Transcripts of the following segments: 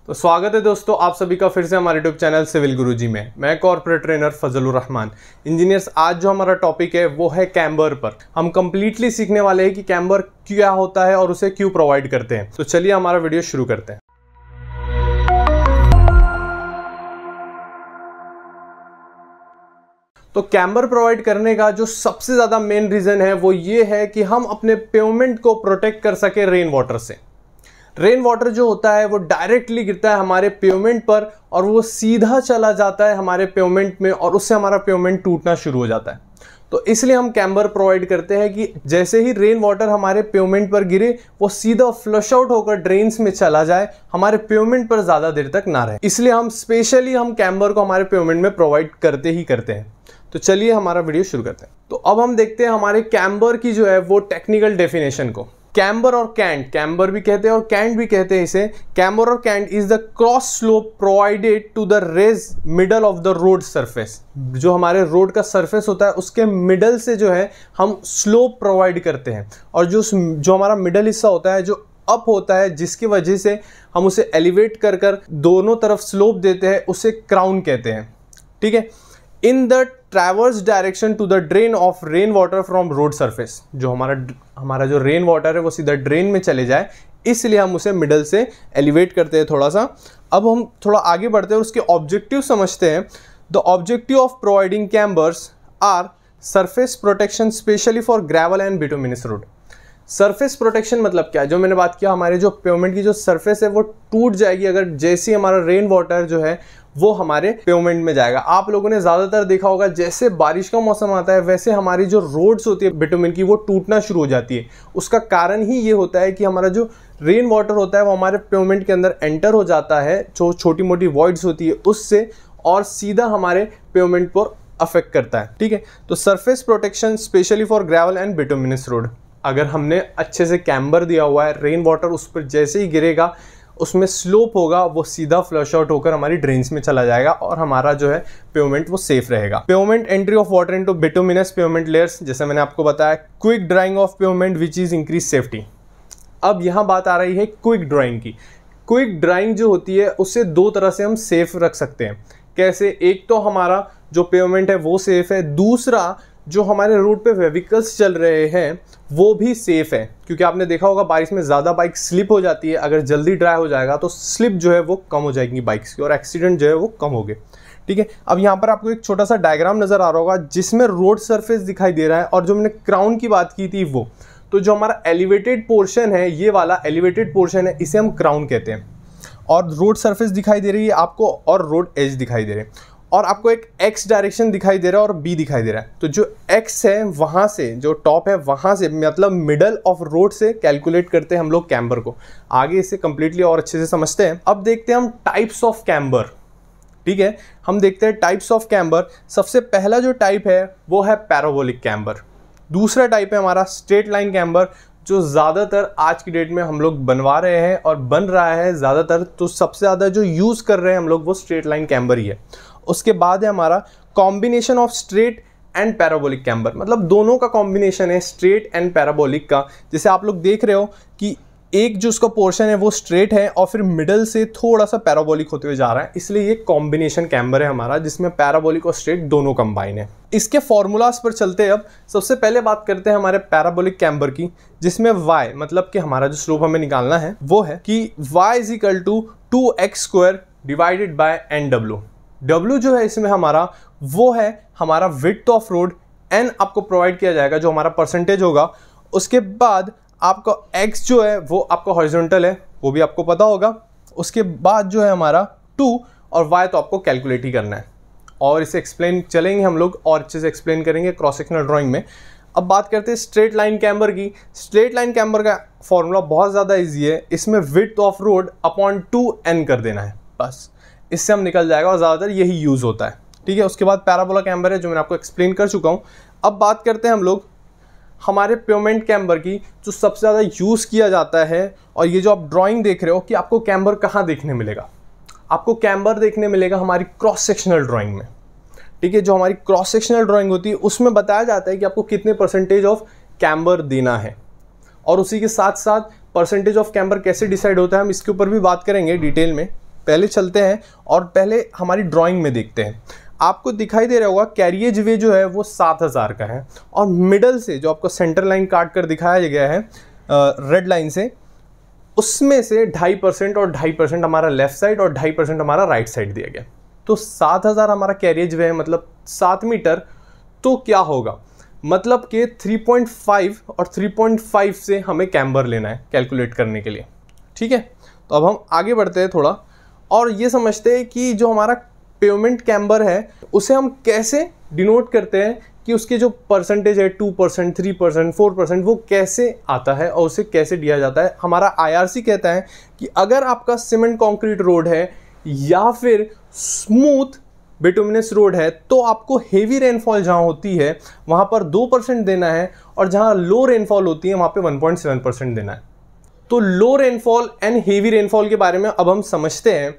तो स्वागत है दोस्तों आप सभी का फिर से हमारे यूट्यूब चैनल सिविल गुरुजी में। मैं corporate trainer Fazlur Rahman. Engineers, आज जो हमारा टॉपिक है वो है कैम्बर पर। हम कंप्लीटली सीखने वाले हैं कि कैम्बर क्या होता है और उसे क्यों प्रोवाइड करते हैं। तो चलिए हमारा वीडियो शुरू करते हैं। तो कैम्बर प्रोवाइड करने का जो सबसे ज़्यादा मेन रीज़न है वो ये है कि हम अपने पेवमेंट को प्रोटेक्ट कर सके रेन वाटर से। रेन वाटर जो होता है वो डायरेक्टली गिरता है हमारे पेवमेंट पर और वो सीधा चला जाता है हमारे पेवमेंट में और उससे हमारा पेवमेंट टूटना शुरू हो जाता है। तो इसलिए हम कैम्बर प्रोवाइड करते हैं कि जैसे ही रेन वाटर हमारे पेवमेंट पर गिरे वो सीधा फ्लश आउट होकर ड्रेन्स में चला जाए, हमारे पेवमेंट पर ज़्यादा देर तक ना रहे। इसलिए हम स्पेशली कैम्बर को हमारे पेवमेंट में प्रोवाइड करते ही करते हैं। तो चलिए हमारा वीडियो शुरू करते हैं। तो अब हम देखते हैं हमारे कैम्बर की जो है वो टेक्निकल डेफिनेशन को। कैम्बर और कैंट, कैम्बर भी कहते हैं और कैंट भी कहते हैं इसे। कैम्बर और cant is the cross slope provided to the raise middle of the road surface. जो हमारे रोड का सरफेस होता है उसके मिडल से जो है हम स्लोप प्रोवाइड करते हैं, और जो हमारा मिडल हिस्सा होता है जो अप होता है, जिसकी वजह से हम उसे एलिवेट कर कर दोनों तरफ स्लोप देते हैं, उसे क्राउन कहते हैं। ठीक है। In the traverse direction to the drain off rain water from road surface. जो हमारा जो रेन वाटर है वो सीधा ड्रेन में चले जाए, इसलिए हम उसे मिडल से एलिवेट करते हैं थोड़ा सा। अब हम थोड़ा आगे बढ़ते हैं और उसके ऑब्जेक्टिव समझते हैं। The objective of providing cambers are surface protection specially for gravel and bituminous road. Surface protection मतलब क्या है? जो मैंने बात किया, हमारे जो पेवमेंट की जो सरफेस है वो टूट जाएगी अगर जैसे ही हमारा रेन वाटर जो है वो हमारे पेवमेंट में जाएगा। आप लोगों ने ज़्यादातर देखा होगा जैसे बारिश का मौसम आता है वैसे हमारी जो रोड्स होती है बिटुमिन की वो टूटना शुरू हो जाती है। उसका कारण ही ये होता है कि हमारा जो रेन वाटर होता है वो हमारे पेवमेंट के अंदर एंटर हो जाता है, जो छोटी मोटी वॉइड्स होती है उससे, और सीधा हमारे पेवमेंट पर अफेक्ट करता है। ठीक है। तो surface protection specially for gravel and bituminous road. अगर हमने अच्छे से कैम्बर दिया हुआ है, रेन वाटर उस पर जैसे ही गिरेगा उसमें स्लोप होगा, वो सीधा फ्लश आउट होकर हमारी ड्रेन्स में चला जाएगा और हमारा जो है पेवमेंट वो सेफ रहेगा। Pavement entry of water into bituminous pavement layers, जैसे मैंने आपको बताया। Quick drying of pavement which is increase safety. अब यहाँ बात आ रही है क्विक ड्राइंग की। क्विक ड्राइंग जो होती है उससे दो तरह से हम सेफ रख सकते हैं। कैसे? एक तो हमारा जो पेवमेंट है वो सेफ है, दूसरा जो हमारे रोड पे व्हीकल्स चल रहे हैं वो भी सेफ है। क्योंकि आपने देखा होगा बारिश में ज़्यादा बाइक स्लिप हो जाती है, अगर जल्दी ड्राई हो जाएगा तो स्लिप जो है वो कम हो जाएगी बाइक्स की और एक्सीडेंट जो है वो कम हो गए। ठीक है। अब यहाँ पर आपको एक छोटा सा डायग्राम नज़र आ रहा होगा जिसमें रोड सरफेस दिखाई दे रहा है, और जो मैंने क्राउन की बात की थी वो, तो जो हमारा एलिवेटेड पोर्शन है, ये वाला एलिवेटेड पोर्शन है, इसे हम क्राउन कहते हैं। और रोड सरफेस दिखाई दे रही है आपको और रोड एज दिखाई दे रहे हैं, और आपको एक एक्स डायरेक्शन दिखाई दे रहा है और बी दिखाई दे रहा है। तो जो एक्स है वहाँ से, जो टॉप है वहाँ से, मतलब मिडल ऑफ रोड से कैलकुलेट करते हैं हम लोग कैम्बर को। आगे इसे कंप्लीटली और अच्छे से समझते हैं। अब देखते हैं हम टाइप्स ऑफ कैम्बर। ठीक है। हम देखते हैं टाइप्स ऑफ कैम्बर। सबसे पहला जो टाइप है वो है पैराबोलिक कैम्बर। दूसरा टाइप है हमारा स्ट्रेट लाइन कैम्बर, जो ज़्यादातर आज की डेट में हम लोग बनवा रहे हैं और बन रहा है ज़्यादातर। तो सबसे ज़्यादा जो यूज़ कर रहे हैं हम लोग वो स्ट्रेट लाइन कैम्बर ही है। उसके बाद है हमारा combination of straight and parabolic camber, मतलब दोनों का कॉम्बिनेशन है स्ट्रेट एंड पैराबोलिक का। जैसे आप लोग देख रहे हो कि एक जो उसका पोर्शन है वो स्ट्रेट है और फिर मिडल से थोड़ा सा पैराबोलिक होते हुए जा रहा है, इसलिए ये कॉम्बिनेशन कैम्बर है हमारा, जिसमें पैराबोलिक और स्ट्रेट दोनों कंबाइन है। इसके फॉर्मूलाज पर चलते हैं। अब सबसे पहले बात करते हैं हमारे पैराबोलिक कैम्बर की, जिसमें y मतलब कि हमारा जो स्लोप हमें निकालना है वो है कि y is equal to 2x² divided by NW। W जो है इसमें हमारा वो है हमारा विड्थ ऑफ रोड, N आपको प्रोवाइड किया जाएगा जो हमारा परसेंटेज होगा। उसके बाद आपका X जो है वो आपका हॉरिजॉन्टल है, वो भी आपको पता होगा। उसके बाद जो है हमारा 2 और Y तो आपको कैलकुलेट ही करना है, और इसे एक्सप्लेन चलेंगे हम लोग और अच्छे से एक्सप्लेन करेंगे क्रॉस सेक्शनल ड्राइंग में। अब बात करते हैं स्ट्रेट लाइन कैम्बर की। स्ट्रेट लाइन कैम्बर का फॉर्मूला बहुत ज़्यादा ईजी है। इसमें width of road upon 2N कर देना है, बस इससे हम निकल जाएगा और ज़्यादातर यही यूज़ होता है। ठीक है। उसके बाद पैराबोला कैम्बर है जो मैंने आपको एक्सप्लेन कर चुका हूँ। अब बात करते हैं हम लोग हमारे पेवमेंट कैम्बर की, जो सबसे ज़्यादा यूज़ किया जाता है। और ये जो आप ड्राइंग देख रहे हो कि आपको कैम्बर कहाँ देखने मिलेगा, आपको कैम्बर देखने मिलेगा हमारी क्रॉस सेक्शनल ड्राइंग में। ठीक है। जो हमारी क्रॉस सेक्शनल ड्राइंग होती है उसमें बताया जाता है कि आपको कितने परसेंटेज ऑफ कैम्बर देना है, और उसी के साथ साथ परसेंटेज ऑफ कैम्बर कैसे डिसाइड होता है हम इसके ऊपर भी बात करेंगे डिटेल में। पहले चलते हैं और पहले हमारी ड्राइंग में देखते हैं। आपको दिखाई दे रहा होगा कैरिएज वे जो है वो 7000 का है, और मिडल से जो आपको सेंटर लाइन काट कर दिखाया गया है रेड लाइन से, उसमें से 2.5% और 2.5% हमारा लेफ्ट साइड और 2.5% हमारा राइट साइड दिया गया। तो 7000 हमारा कैरिएज वे है, मतलब 7 मीटर। तो क्या होगा, मतलब कि 3.5 और 3.5 से हमें कैम्बर लेना है कैलकुलेट करने के लिए। ठीक है, तो अब हम आगे बढ़ते हैं थोड़ा और ये समझते हैं कि जो हमारा पेवमेंट कैम्बर है उसे हम कैसे डिनोट करते हैं, कि उसके जो परसेंटेज है 2%, 3%, 4% वो कैसे आता है और उसे कैसे दिया जाता है। हमारा IRC कहता है कि अगर आपका सीमेंट कंक्रीट रोड है या फिर स्मूथ बिटुमिनस रोड है तो आपको हेवी रेनफॉल जहां होती है वहां पर 2% देना है, और जहां लो रेनफॉल होती है वहां पे 1.7% देना है। तो लो रेनफॉल एंड हेवी रेनफॉल के बारे में अब हम समझते हैं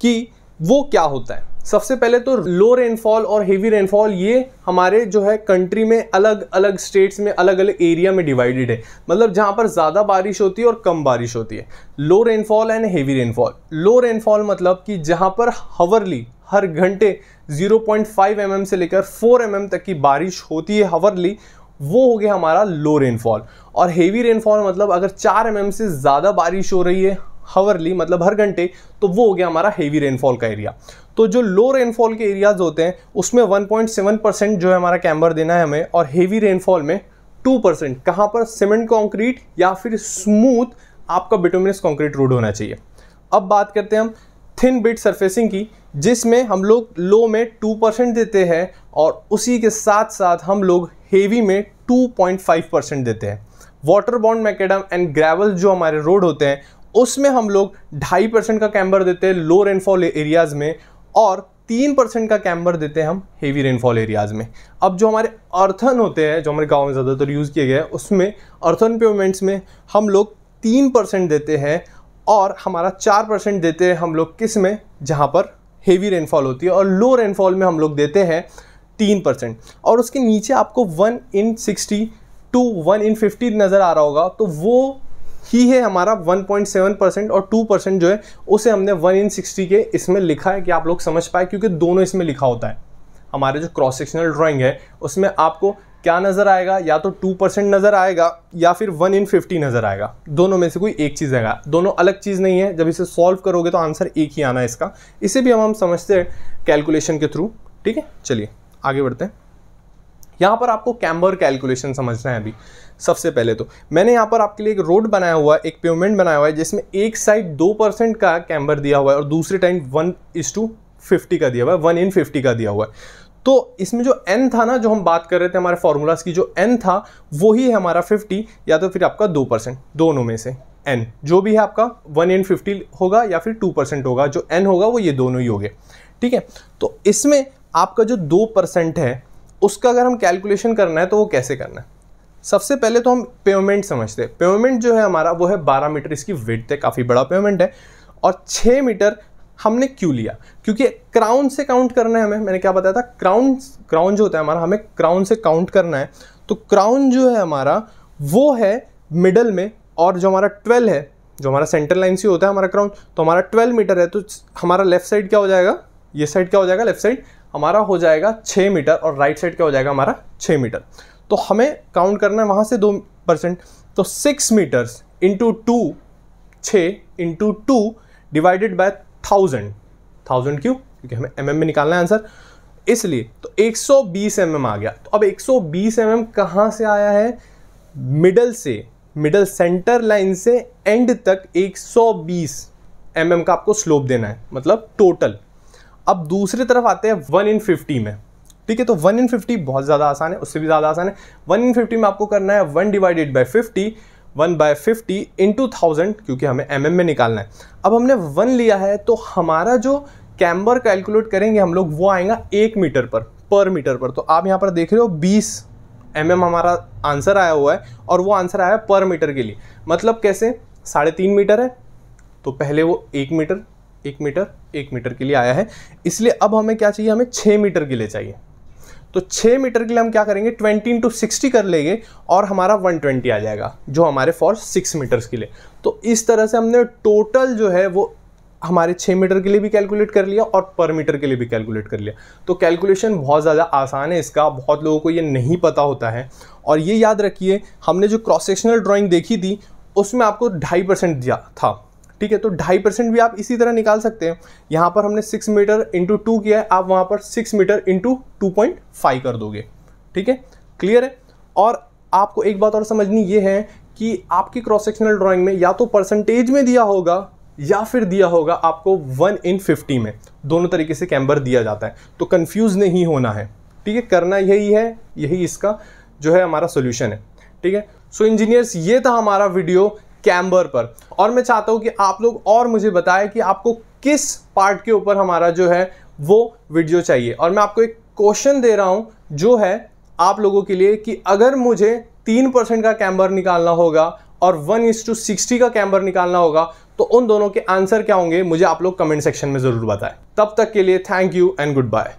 कि वो क्या होता है। सबसे पहले तो लो रेनफॉल और हेवी रेनफॉल ये हमारे जो है कंट्री में अलग अलग स्टेट्स में अलग अलग एरिया में डिवाइडेड है, मतलब जहां पर ज़्यादा बारिश होती है और कम बारिश होती है। लो rainfall and heavy rainfall. Low rainfall मतलब कि जहां पर हवरली हर घंटे 0.5 mm से लेकर 4 mm तक की बारिश होती है हवरली, वो हो गया हमारा लो रेनफॉल। और हेवी रेनफॉल मतलब अगर 4 mm से ज़्यादा बारिश हो रही है हवरली मतलब हर घंटे, तो वो हो गया हमारा हेवी रेनफॉल का एरिया। तो जो लो रेनफॉल के एरियाज होते हैं उसमें 1.7% जो है हमारा कैम्बर देना है हमें, और हेवी रेनफॉल में 2%। कहाँ पर, सीमेंट कंक्रीट या फिर स्मूथ आपका बिटुमिनस कंक्रीट रोड होना चाहिए। अब बात करते हैं हम थिन बिट सरफेसिंग की, जिसमें हम लोग लो में 2% देते हैं और उसी के साथ साथ हम लोग हेवी में 2.5% देते हैं। Water bond macadam and gravel जो हमारे रोड होते हैं उसमें हम लोग 2.5% का कैम्बर देते हैं लो रेनफॉल एरियाज में, और 3% का कैम्बर देते हैं हम हेवी रेनफॉल एरियाज में। अब जो हमारे अर्थन होते हैं जो हमारे गांव में ज़्यादातर यूज़ किए गए हैं, उसमें अर्थन पेवमेंट्स में हम लोग 3% देते हैं, और हमारा 4% देते हैं हम लोग किस में, जहाँ पर हेवी रेनफॉल होती है, और लो रेनफॉल में हम लोग देते हैं 3%। और उसके नीचे आपको 1 in 60 to 1 in 50 नज़र आ रहा होगा, तो वो ही है हमारा 1.7%, और 2% जो है उसे हमने 1 in 60 के इसमें लिखा है कि आप लोग समझ पाए, क्योंकि दोनों इसमें लिखा होता है। हमारे जो क्रॉस सेक्शनल ड्राइंग है उसमें आपको क्या नज़र आएगा, या तो 2% नज़र आएगा या फिर 1 in 50 नज़र आएगा, दोनों में से कोई एक चीज़ आएगा। दोनों अलग चीज़ नहीं है, जब इसे सॉल्व करोगे तो आंसर एक ही आना है इसका। इसे भी हम समझते हैं कैलकुलेशन के थ्रू। ठीक है, चलिए आगे बढ़ते हैं। यहाँ पर आपको कैम्बर कैलकुलेशन समझना है। अभी सबसे पहले तो मैंने यहाँ पर आपके लिए एक रोड बनाया हुआ है, एक पेवमेंट बनाया हुआ है, जिसमें एक साइड 2% का कैम्बर दिया हुआ है और दूसरे टाइम 1:50 का दिया हुआ है, 1 in 50 का दिया हुआ है। तो इसमें जो n था ना, जो हम बात कर रहे थे हमारे फॉर्मूलाज की, जो n था वही है हमारा 50 या तो फिर आपका 2%, दोनों में से n जो भी है आपका 1 in 50 होगा या फिर 2% होगा, जो n होगा वो ये दोनों ही होंगे। ठीक है, तो इसमें आपका जो 2% है उसका अगर हम कैलकुलेशन करना है तो वो कैसे करना है। सबसे पहले तो हम पेवमेंट समझते हैं। पेवमेंट जो है हमारा वो है 12 मीटर इसकी विड्थ है, काफ़ी बड़ा पेवमेंट है। और 6 मीटर हमने क्यों लिया, क्योंकि क्राउन से काउंट करना है हमें। मैंने क्या बताया था, क्राउन जो होता है हमारा, हमें क्राउन से काउंट करना है। तो क्राउन जो है हमारा वो है मिडल में, और जो हमारा 12 है, जो हमारा सेंटर लाइन से होता है हमारा क्राउन, तो हमारा 12 मीटर है। तो हमारा लेफ्ट साइड क्या हो जाएगा, ये साइड क्या हो जाएगा, लेफ्ट साइड हमारा हो जाएगा 6 मीटर, और राइट साइड क्या हो जाएगा हमारा 6 मीटर। तो हमें काउंट करना है वहाँ से 2%। तो 6 metres into 2, 6 into 2 divided by 1000 क्यों, क्योंकि हमें mm में निकालना है आंसर, इसलिए। तो 120 mm आ गया। तो अब 120 mm कहाँ से आया है, मिडल से, मिडल सेंटर लाइन से एंड तक 120 mm का आपको स्लोप देना है, मतलब टोटल। अब दूसरी तरफ आते हैं 1 in 50 में। ठीक है, तो 1 in 50 बहुत ज़्यादा आसान है, उससे भी ज़्यादा आसान है। 1 in 50 में आपको करना है 1 divided by 50, 1/50 into 1000, क्योंकि हमें mm में निकालना है। अब हमने 1 लिया है तो हमारा जो कैम्बर कैलकुलेट करेंगे हम लोग वो आएगा 1 मीटर पर मीटर पर। तो आप यहाँ पर देख रहे हो 20 mm हमारा आंसर आया हुआ है, और वो आंसर आया पर मीटर के लिए। मतलब कैसे, 3.5 मीटर है तो पहले वो 1 मीटर के लिए आया है, इसलिए अब हमें क्या चाहिए, हमें 6 मीटर के लिए चाहिए। तो 6 मीटर के लिए हम क्या करेंगे, 20 into 60 कर लेंगे और हमारा 120 आ जाएगा, जो हमारे फॉर 6 मीटर्स के लिए। तो इस तरह से हमने टोटल जो है वो हमारे 6 मीटर के लिए भी कैलकुलेट कर लिया और पर मीटर के लिए भी कैलकुलेट कर लिया। तो कैलकुलेशन बहुत ज़्यादा आसान है इसका, बहुत लोगों को ये नहीं पता होता है। और ये याद रखिए, हमने जो क्रॉस सेक्शनल ड्राइंग देखी थी उसमें आपको 2.5% दिया था, ठीक है। तो 2.5% भी आप इसी तरह निकाल सकते हैं। यहाँ पर हमने 6 मीटर इंटू 2 किया है, आप वहाँ पर 6 मीटर इंटू 2.5 कर दोगे, ठीक है, क्लियर है। और आपको एक बात और समझनी ये है कि आपकी क्रॉस सेक्शनल ड्राइंग में या तो परसेंटेज में दिया होगा या फिर दिया होगा आपको 1/50 में, दोनों तरीके से कैम्बर दिया जाता है। तो कंफ्यूज नहीं होना है, ठीक है, करना यही है, यही इसका जो है हमारा सोल्यूशन है, ठीक है। सो इंजीनियर्स, ये था हमारा वीडियो कैम्बर पर, और मैं चाहता हूँ कि आप लोग और मुझे बताएं कि आपको किस पार्ट के ऊपर हमारा जो है वो वीडियो चाहिए। और मैं आपको एक क्वेश्चन दे रहा हूँ जो है आप लोगों के लिए कि अगर मुझे 3% का कैम्बर निकालना होगा और 1:60 का कैम्बर निकालना होगा तो उन दोनों के आंसर क्या होंगे, मुझे आप लोग कमेंट सेक्शन में ज़रूर बताएं। तब तक के लिए thank you and good bye.